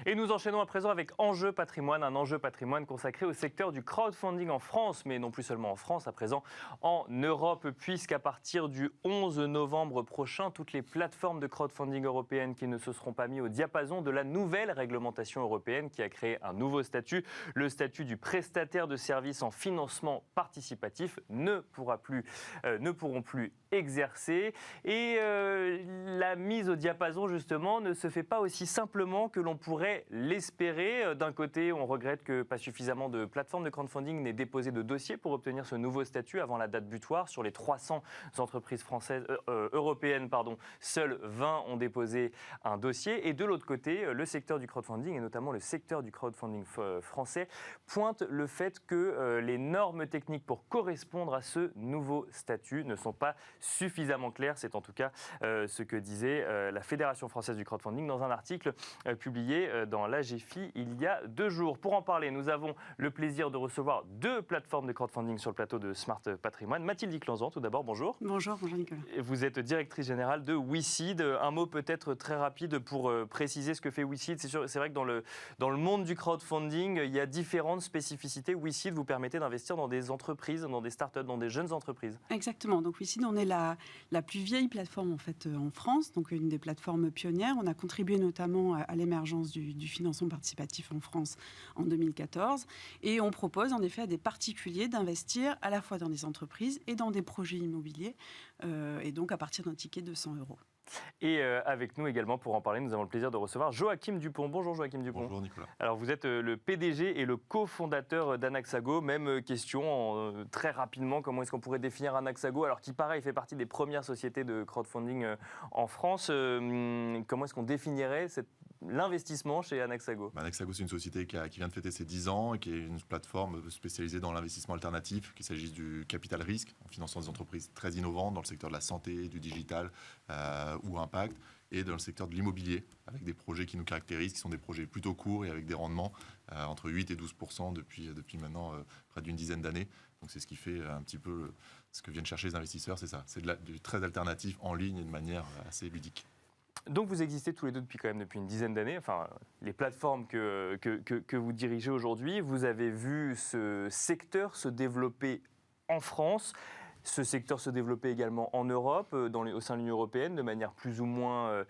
Et nous enchaînons à présent avec Enjeu Patrimoine, un enjeu patrimoine consacré au secteur du crowdfunding en France, mais non plus seulement en France, à présent en Europe, puisqu'à partir du 11 novembre prochain, toutes les plateformes de crowdfunding européennes qui ne se seront pas mis au diapason de la nouvelle réglementation européenne qui a créé un nouveau statut, le statut du prestataire de services en financement participatif, ne pourront plus exercer. Et la mise au diapason, justement, ne se fait pas aussi simplement que l'on pourrait l'espérer. D'un côté, on regrette que pas suffisamment de plateformes de crowdfunding n'aient déposé de dossier pour obtenir ce nouveau statut avant la date butoir. Sur les 300 entreprises européennes, seules 20 ont déposé un dossier. Et de l'autre côté, le secteur du crowdfunding, et notamment le secteur du crowdfunding français, pointe le fait que les normes techniques pour correspondre à ce nouveau statut ne sont pas suffisamment claires. C'est en tout cas ce que disait la Fédération française du crowdfunding dans un article publié dans l'AGFI il y a 2 jours. Pour en parler, nous avons le plaisir de recevoir 2 plateformes de crowdfunding sur le plateau de Smart Patrimoine. Mathilde Clanzan, tout d'abord, bonjour. Bonjour Nicolas. Vous êtes directrice générale de WeSeed. Un mot peut-être très rapide pour préciser ce que fait WeSeed. C'est vrai que dans le monde du crowdfunding, il y a différentes spécificités. WeSeed vous permettez d'investir dans des entreprises, dans des startups, dans des jeunes entreprises. Exactement. Donc WeSeed, on est la plus vieille plateforme en France, donc une des plateformes pionnières. On a contribué notamment à l'émergence du financement participatif en France en 2014. Et on propose en effet à des particuliers d'investir à la fois dans des entreprises et dans des projets immobiliers, et donc à partir d'un ticket de 100 €. Et avec nous également, pour en parler, nous avons le plaisir de recevoir Joachim Dupont. Bonjour Joachim Dupont. Bonjour Nicolas. Alors vous êtes le PDG et le cofondateur d'Anaxago. Même question, très rapidement, comment est-ce qu'on pourrait définir Anaxago, alors qui pareil fait partie des premières sociétés de crowdfunding en France. Comment est-ce qu'on définirait l'investissement chez Anaxago? Anaxago, c'est une société qui vient de fêter ses 10 ans et qui est une plateforme spécialisée dans l'investissement alternatif, qu'il s'agisse du capital risque, en finançant des entreprises très innovantes dans le secteur de la santé, du digital ou impact, et dans le secteur de l'immobilier, avec des projets qui nous caractérisent, qui sont des projets plutôt courts et avec des rendements entre 8 et 12% depuis maintenant près d'une dizaine d'années. Donc c'est ce qui fait un petit peu ce que viennent chercher les investisseurs, c'est ça. C'est du très alternatif en ligne et de manière assez ludique. Donc vous existez tous les deux depuis une dizaine d'années, enfin les plateformes que vous dirigez aujourd'hui. Vous avez vu ce secteur se développer en France. Ce secteur se développait également en Europe, au sein de l'Union européenne, de manière plus ou moins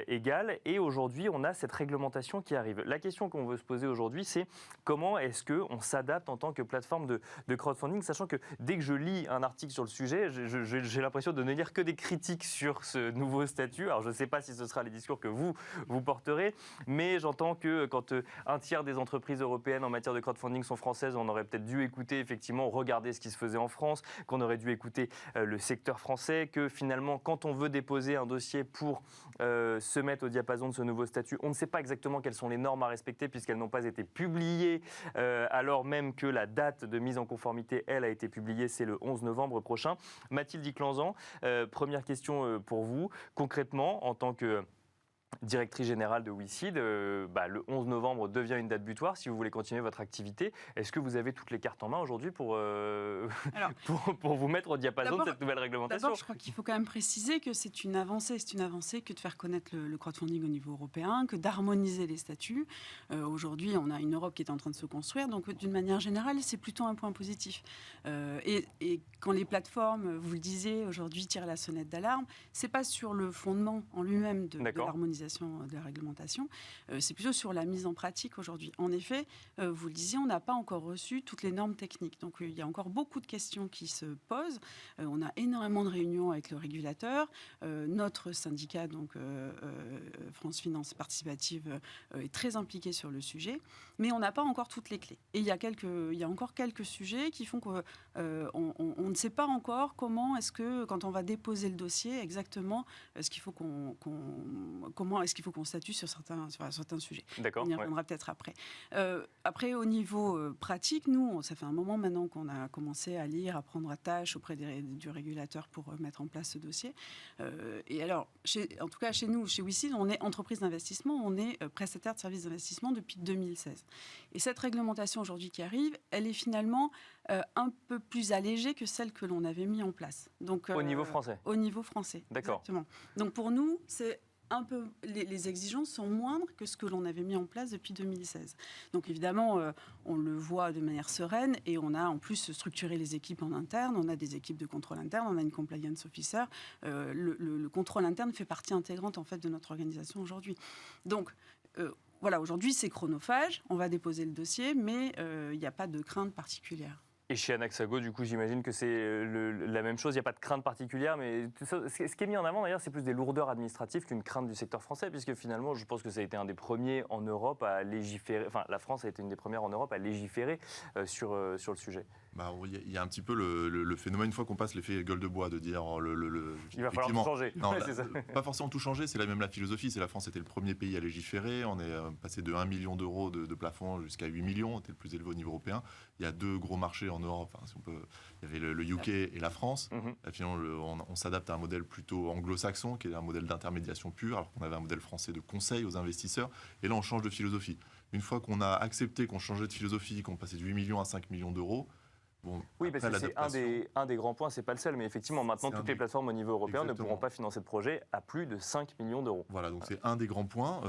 égale. Et aujourd'hui, on a cette réglementation qui arrive. La question qu'on veut se poser aujourd'hui, c'est comment est-ce qu'on s'adapte en tant que plateforme de crowdfunding, sachant que dès que je lis un article sur le sujet, j'ai l'impression de ne lire que des critiques sur ce nouveau statut. Alors je ne sais pas si ce sera les discours que vous porterez, mais j'entends que quand un tiers des entreprises européennes en matière de crowdfunding sont françaises, on aurait peut-être dû écouter, effectivement, regarder ce qui se faisait en France, qu'on aurait dû écouter le secteur français, que finalement, quand on veut déposer un dossier pour se mettre au diapason de ce nouveau statut, on ne sait pas exactement quelles sont les normes à respecter puisqu'elles n'ont pas été publiées, alors même que la date de mise en conformité, elle, a été publiée, c'est le 11 novembre prochain. Mathilde Clanzan, première question pour vous. Concrètement, en tant que directrice générale de WeSeed, le 11 novembre devient une date butoir. Si vous voulez continuer votre activité, est-ce que vous avez toutes les cartes en main aujourd'hui pour vous mettre au diapason de cette nouvelle réglementation? D'abord, je crois qu'il faut quand même préciser que c'est une avancée. C'est une avancée que de faire connaître le crowdfunding au niveau européen, que d'harmoniser les statuts. Aujourd'hui, on a une Europe qui est en train de se construire. Donc, d'une manière générale, c'est plutôt un point positif. Et quand les plateformes, vous le disiez, aujourd'hui, tirent la sonnette d'alarme, c'est pas sur le fondement en lui-même de l'harmonisation de la réglementation, c'est plutôt sur la mise en pratique aujourd'hui. En effet, vous le disiez, on n'a pas encore reçu toutes les normes techniques. Donc il y a encore beaucoup de questions qui se posent. On a énormément de réunions avec le régulateur. Notre syndicat, donc France Finance Participative, est très impliqué sur le sujet, mais on n'a pas encore toutes les clés. Et il y a encore quelques sujets qui font qu'on ne sait pas encore comment est-ce que, quand on va déposer le dossier, exactement ce qu'il faut comment est-ce qu'il faut qu'on statue sur certains sujets. D'accord, on y reviendra peut-être après. Après, au niveau pratique, nous, ça fait un moment maintenant qu'on a commencé à lire, à prendre à tâche auprès du régulateur pour mettre en place ce dossier. Et alors, en tout cas, chez nous, chez WeSeed, on est entreprise d'investissement, on est prestataire de services d'investissement depuis 2016. Et cette réglementation aujourd'hui qui arrive, elle est finalement un peu plus allégée que celle que l'on avait mis en place. Donc, au niveau français? Au niveau français, d'accord. Exactement. Donc pour nous, c'est les exigences sont moindres que ce que l'on avait mis en place depuis 2016. Donc évidemment, on le voit de manière sereine et on a en plus structuré les équipes en interne. On a des équipes de contrôle interne, on a une compliance officer. Le contrôle interne fait partie intégrante en fait de notre organisation aujourd'hui. Donc voilà, aujourd'hui c'est chronophage. On va déposer le dossier, mais il n'y a pas de crainte particulière. Et chez Anaxago, du coup, j'imagine que c'est la même chose, il n'y a pas de crainte particulière, mais ce qui est mis en avant, d'ailleurs, c'est plus des lourdeurs administratives qu'une crainte du secteur français, puisque finalement, je pense que ça a été un des premiers en Europe à légiférer, enfin, la France a été une des premières en Europe à légiférer sur le sujet. Il y a un petit peu le phénomène, une fois qu'on passe l'effet gueule de bois, de dire... il va falloir tout changer. Non, pas forcément tout changer, c'est même la philosophie. La France était le premier pays à légiférer. On est passé de 1 million d'euros de plafond jusqu'à 8 millions, c'était le plus élevé au niveau européen. Il y a 2 gros marchés en Europe, enfin, il y avait le UK et la France. Finalement, on s'adapte à un modèle plutôt anglo-saxon, qui est un modèle d'intermédiation pure, alors qu'on avait un modèle français de conseil aux investisseurs. Et là, on change de philosophie. Une fois qu'on a accepté qu'on changeait de philosophie, qu'on passait de 8 millions à 5 millions d'euros, oui, parce que c'est un des grands points, c'est pas le seul, mais effectivement, maintenant, toutes les plateformes au niveau européen ne pourront pas financer de projet à plus de 5 millions d'euros. Voilà, donc c'est un des grands points,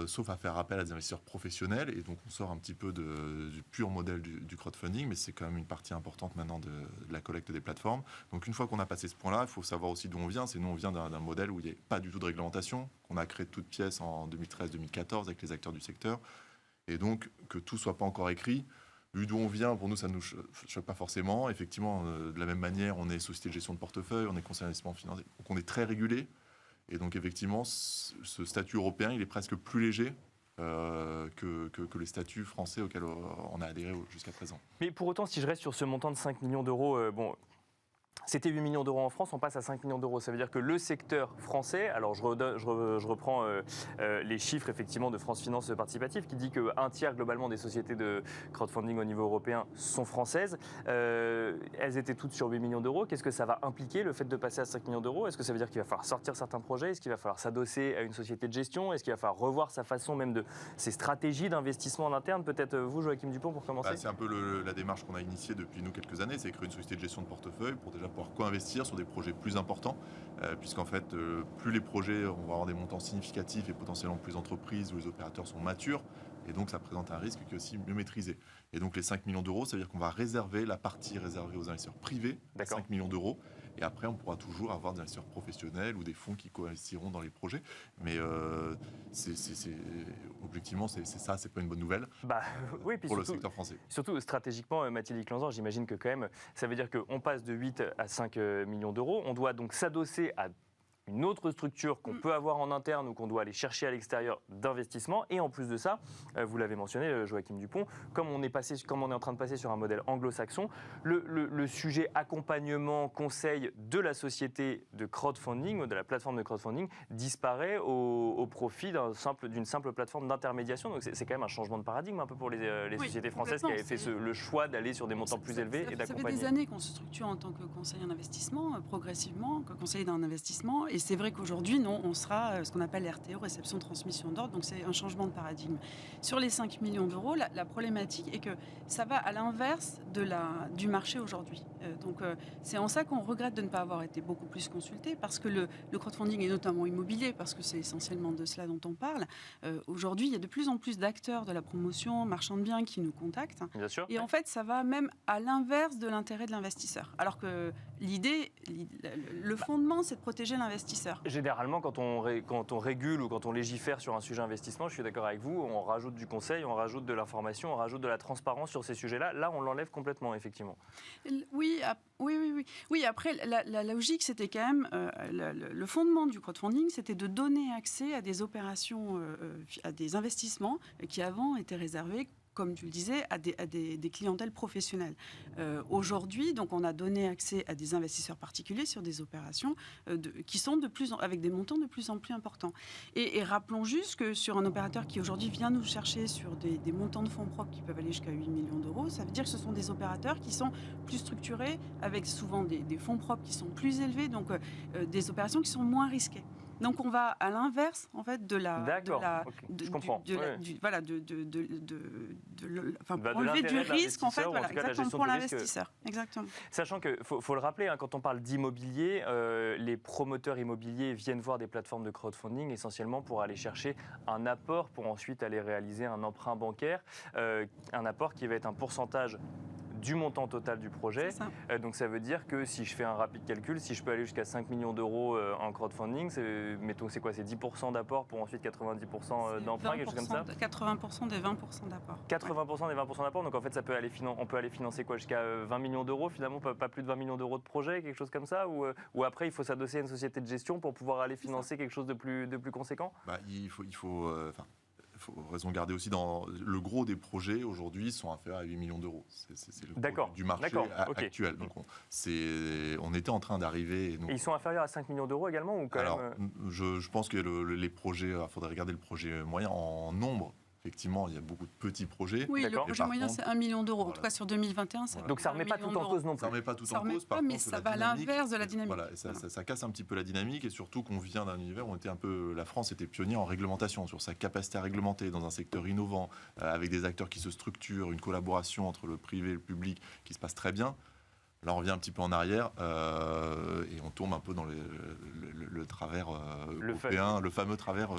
sauf à faire appel à des investisseurs professionnels, et donc on sort un petit peu du pur modèle du crowdfunding, mais c'est quand même une partie importante maintenant de la collecte des plateformes. Donc une fois qu'on a passé ce point-là, il faut savoir aussi d'où on vient. Nous, on vient d'un modèle où il n'y a pas du tout de réglementation, qu'on a créé de toutes pièces en 2013-2014 avec les acteurs du secteur, et donc que tout ne soit pas encore écrit. Vu d'où on vient, pour nous, ça ne nous choque pas forcément. Effectivement, de la même manière, on est société de gestion de portefeuille, on est conseiller d'investissement financier, donc on est très régulé. Et donc, effectivement, ce statut européen, il est presque plus léger que les statuts français auxquels on a adhéré jusqu'à présent. Mais pour autant, si je reste sur ce montant de 5 millions d'euros, c'était 8 millions d'euros en France, on passe à 5 millions d'euros. Ça veut dire que le secteur français, alors je reprends les chiffres effectivement de France Finance Participative qui dit qu'un tiers globalement des sociétés de crowdfunding au niveau européen sont françaises. Elles étaient toutes sur 8 millions d'euros. Qu'est-ce que ça va impliquer le fait de passer à 5 millions d'euros? Est-ce que ça veut dire qu'il va falloir sortir certains projets? Est-ce qu'il va falloir s'adosser à une société de gestion? Est-ce qu'il va falloir revoir sa façon même de ses stratégies d'investissement en interne? Peut-être vous, Joachim Dupont, pour commencer. C'est un peu la démarche qu'on a initiée depuis nous quelques années, c'est créer une société de gestion de portefeuille pour déjà pouvoir co-investir sur des projets plus importants, puisqu'en fait, plus les projets vont avoir des montants significatifs et potentiellement plus d'entreprises où les opérateurs sont matures, et donc ça présente un risque qui est aussi mieux maîtrisé. Et donc les 5 millions d'euros, ça veut dire qu'on va réserver la partie réservée aux investisseurs privés, 5 millions d'euros, et après on pourra toujours avoir des investisseurs professionnels ou des fonds qui co-investiront dans les projets. Mais objectivement, c'est pas une bonne nouvelle oui, puis pour surtout, le secteur français. Surtout stratégiquement, Mathilde Clanzan, j'imagine que quand même, ça veut dire qu'on passe de 8 à 5 millions d'euros. On doit donc s'adosser à une autre structure qu'on peut avoir en interne ou qu'on doit aller chercher à l'extérieur d'investissement. Et en plus de ça, vous l'avez mentionné, Joachim Dupont, comme on est en train de passer sur un modèle anglo-saxon, le sujet accompagnement, conseil de la société de crowdfunding, de la plateforme de crowdfunding, disparaît au profit d'une simple plateforme d'intermédiation. Donc c'est quand même un changement de paradigme un peu pour les sociétés françaises qui avaient fait le choix d'aller sur des montants plus élevés et d'accompagner. Ça fait des années qu'on se structure en tant que conseiller en investissement, progressivement, que conseiller d'un investissement. Et c'est vrai qu'aujourd'hui, non, on sera ce qu'on appelle RTO, réception transmission d'ordre, donc c'est un changement de paradigme. Sur les 5 millions d'euros, la problématique est que ça va à l'inverse du marché aujourd'hui. C'est en ça qu'on regrette de ne pas avoir été beaucoup plus consulté, parce que le crowdfunding, et notamment immobilier, parce que c'est essentiellement de cela dont on parle, aujourd'hui, il y a de plus en plus d'acteurs de la promotion, marchands de biens qui nous contactent. Bien sûr. Et en fait, ça va même à l'inverse de l'intérêt de l'investisseur. Alors que le fondement, c'est de protéger l'investisseur. Généralement, quand on régule ou quand on légifère sur un sujet investissement, je suis d'accord avec vous, on rajoute du conseil, on rajoute de l'information, on rajoute de la transparence sur ces sujets-là. Là, on l'enlève complètement, effectivement. Oui. Après, la logique, c'était quand même le fondement du crowdfunding, c'était de donner accès à des opérations, à des investissements qui avant étaient réservés, comme tu le disais, à des clientèles professionnelles. Aujourd'hui, donc, on a donné accès à des investisseurs particuliers sur des opérations qui sont avec des montants de plus en plus importants. Et rappelons juste que sur un opérateur qui aujourd'hui vient nous chercher sur des montants de fonds propres qui peuvent aller jusqu'à 8 millions d'euros, ça veut dire que ce sont des opérateurs qui sont plus structurés, avec souvent des fonds propres qui sont plus élevés, donc des opérations qui sont moins risquées. Donc on va à l'inverse en fait de la, D'accord, ok, je comprends. Voilà, pour De enlever du l'intérêt de risque en fait, l'investisseur, ou en voilà, tout cas, la exactement gestion pour du risque. l'investisseur, exactement. Sachant qu'il faut le rappeler, hein, quand on parle d'immobilier, les promoteurs immobiliers viennent voir des plateformes de crowdfunding essentiellement pour aller chercher un apport pour ensuite aller réaliser un emprunt bancaire, un apport qui va être un pourcentage du montant total du projet. Donc ça veut dire que si je fais un rapide calcul, si je peux aller jusqu'à 5 millions d'euros en crowdfunding, mettons c'est quoi, c'est 10% d'apport pour ensuite 90% d'emprunt, quelque chose comme ça. 80% des 20% d'apport. 80% des 20% d'apport, donc en fait ça peut on peut aller financer quoi, jusqu'à 20 millions d'euros finalement, pas plus de 20 millions d'euros de projet, quelque chose comme ça, ou après il faut s'adosser à une société de gestion pour pouvoir aller financer quelque chose de plus conséquent. Il faut raison garder aussi dans le gros des projets aujourd'hui sont inférieurs à 8 millions d'euros. C'est le gros du marché actuel. Donc on était en train d'arriver. Et ils sont inférieurs à 5 millions d'euros également ou quand même... je pense que les projets, il faudrait regarder le projet moyen en nombre. Effectivement, il y a beaucoup de petits projets. Oui, le projet moyen, c'est 1 million d'euros. En tout cas, sur 2021, ça Donc ça ne remet pas tout en cause non plus. Ça ne remet pas tout en cause, mais ça va à l'inverse de la dynamique. Voilà, ça casse un petit peu la dynamique, et surtout qu'on vient d'un univers où la France était pionnière en réglementation, sur sa capacité à réglementer dans un secteur innovant, avec des acteurs qui se structurent, une collaboration entre le privé et le public qui se passe très bien. Là, on revient un petit peu en arrière et on tombe un peu dans le travers européen, le fameux travers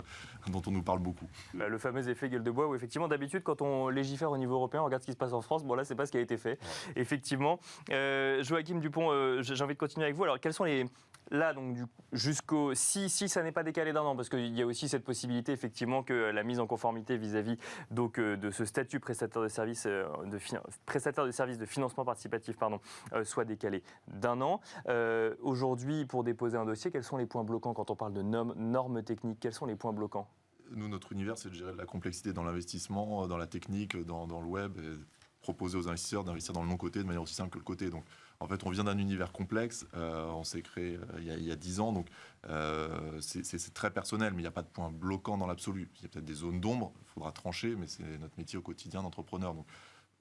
dont on nous parle beaucoup. Le fameux effet gueule de bois où effectivement, d'habitude, quand on légifère au niveau européen, on regarde ce qui se passe en France. Bon, là, c'est pas ce qui a été fait. Ouais. Effectivement. Joachim Dupont, j'ai envie de continuer avec vous. Alors, quels sont les... Là, donc, jusqu'au... Si ça n'est pas décalé d'un an, parce qu'il y a aussi cette possibilité, effectivement, que la mise en conformité vis-à-vis donc, de ce statut prestataire de services de financement participatif, soit décalé d'un an. Aujourd'hui, pour déposer un dossier, quels sont les points bloquants quand on parle de normes techniques? Quels sont les points bloquants? Nous, notre univers, c'est de gérer la complexité dans l'investissement, dans la technique, dans le web, et proposer aux investisseurs d'investir dans le non-coté de manière aussi simple que le coté. Donc, en fait, on vient d'un univers complexe. On s'est créé il y a 10 ans, donc c'est très personnel, mais il n'y a pas de point bloquant dans l'absolu. Il y a peut-être des zones d'ombre, il faudra trancher, mais c'est notre métier au quotidien d'entrepreneur. Donc,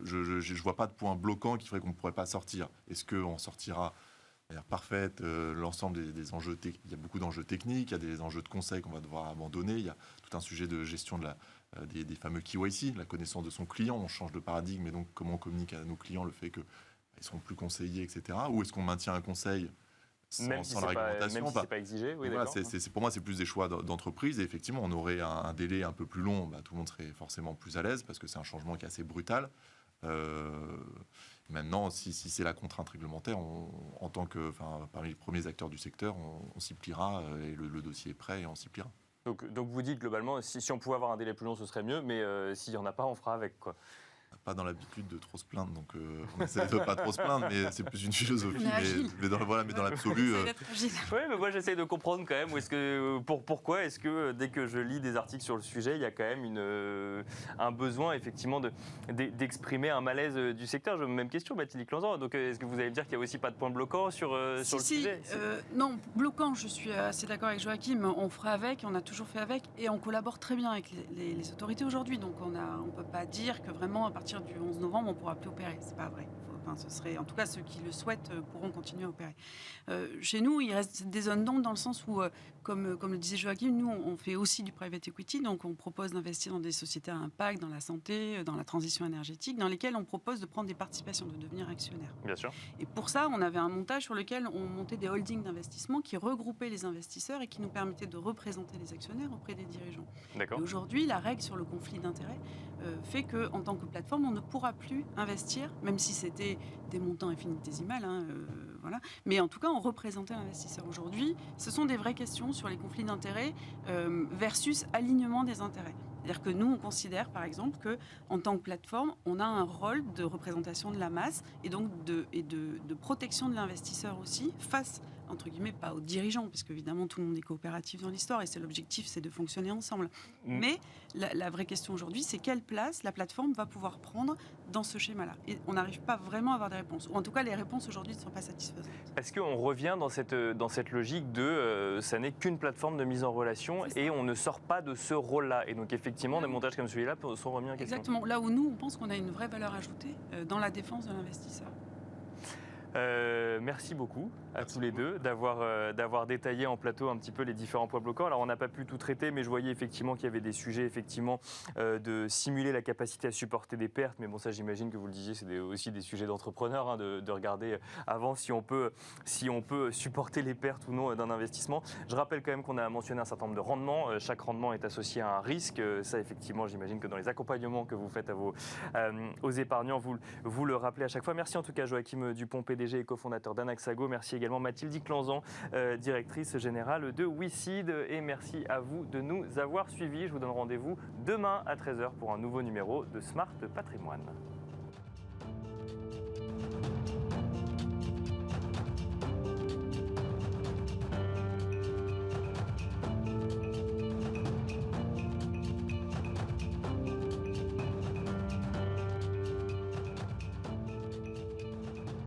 je ne vois pas de point bloquant qui ferait qu'on ne pourrait pas sortir. Est-ce qu'on sortira de manière parfaite l'ensemble des enjeux techniques? Il y a beaucoup d'enjeux techniques, il y a des enjeux de conseil qu'on va devoir abandonner, il y a tout un sujet de gestion des fameux KYC, la connaissance de son client. On change de paradigme, et donc comment on communique à nos clients le fait qu'ils seront plus conseillés, etc. Ou est-ce qu'on maintient un conseil sans la réglementation? Même si c'est pas exigé, oui, voilà, pour moi, c'est plus des choix d'entreprise. Et effectivement, on aurait un délai un peu plus long. Tout le monde serait forcément plus à l'aise parce que c'est un changement qui est assez brutal. Maintenant, si c'est la contrainte réglementaire, en tant que parmi les premiers acteurs du secteur, on s'y pliera et le dossier est prêt et on s'y pliera. Donc vous dites globalement, si on pouvait avoir un délai plus long, ce serait mieux, mais s'il n'y en a pas, on fera avec, quoi. Pas dans l'habitude de trop se plaindre, donc on essaie de pas trop se plaindre, mais c'est plus une philosophie. Mais dans l'absolu. Oui, mais moi j'essaie de comprendre quand même pourquoi est-ce que dès que je lis des articles sur le sujet, il y a quand même un besoin effectivement d'exprimer un malaise du secteur. Même question, Mathilde Clanzan. Donc est-ce que vous allez me dire qu'il n'y a aussi pas de point bloquant sur le sujet? Non, bloquant, je suis assez d'accord avec Joachim. On fera avec, on a toujours fait avec, et on collabore très bien avec les autorités aujourd'hui. Donc on ne peut pas dire que vraiment à partir du 11 novembre, on ne pourra plus opérer. C'est pas vrai. Ce serait, en tout cas, ceux qui le souhaitent pourront continuer à opérer. Chez nous, il reste des zones d'ombre dans le sens où, comme le disait Joachim, nous, on fait aussi du private equity. Donc, on propose d'investir dans des sociétés à impact, dans la santé, dans la transition énergétique, dans lesquelles on propose de prendre des participations, de devenir actionnaire. Bien sûr. Et pour ça, on avait un montage sur lequel on montait des holdings d'investissement qui regroupaient les investisseurs et qui nous permettaient de représenter les actionnaires auprès des dirigeants. D'accord. Et aujourd'hui, la règle sur le conflit d'intérêts fait qu'en tant que plateforme, on ne pourra plus investir, même si c'était des montants infinitésimaux, voilà. Mais en tout cas, on représentait l'investisseur. Aujourd'hui, ce sont des vraies questions sur les conflits d'intérêts versus alignement des intérêts. C'est-à-dire que nous, on considère, par exemple, qu'en tant que plateforme, on a un rôle de représentation de la masse et donc de protection de l'investisseur aussi, face, entre guillemets, pas aux dirigeants, parce qu'évidemment, tout le monde est coopératif dans l'histoire et c'est l'objectif, c'est de fonctionner ensemble. Mais la vraie question aujourd'hui, c'est quelle place la plateforme va pouvoir prendre dans ce schéma-là. Et on n'arrive pas vraiment à avoir des réponses. Ou en tout cas, les réponses aujourd'hui ne sont pas satisfaisantes. Est-ce qu'on revient dans cette logique de ça n'est qu'une plateforme de mise en relation et on ne sort pas de ce rôle-là? Et donc, effectivement, des montages comme celui-là sont remis en question. Exactement. Là où nous, on pense qu'on a une vraie valeur ajoutée dans la défense de l'investisseur. Merci beaucoup à tous les deux d'avoir détaillé en plateau un petit peu les différents points bloquants. Alors on n'a pas pu tout traiter, mais je voyais effectivement qu'il y avait des sujets effectivement de simuler la capacité à supporter des pertes. Mais bon, ça j'imagine que vous le disiez, c'est aussi des sujets d'entrepreneurs, hein, de regarder avant si on peut supporter les pertes ou non d'un investissement. Je rappelle quand même qu'on a mentionné un certain nombre de rendements. Chaque rendement est associé à un risque. Ça effectivement, j'imagine que dans les accompagnements que vous faites aux épargnants, vous le rappelez à chaque fois. Merci en tout cas Joachim Dupont, PDG et cofondateur d'Anaxago. Merci également Mathilde Clanzan, directrice générale de WeSeed. Et merci à vous de nous avoir suivis. Je vous donne rendez-vous demain à 13h pour un nouveau numéro de Smart Patrimoine.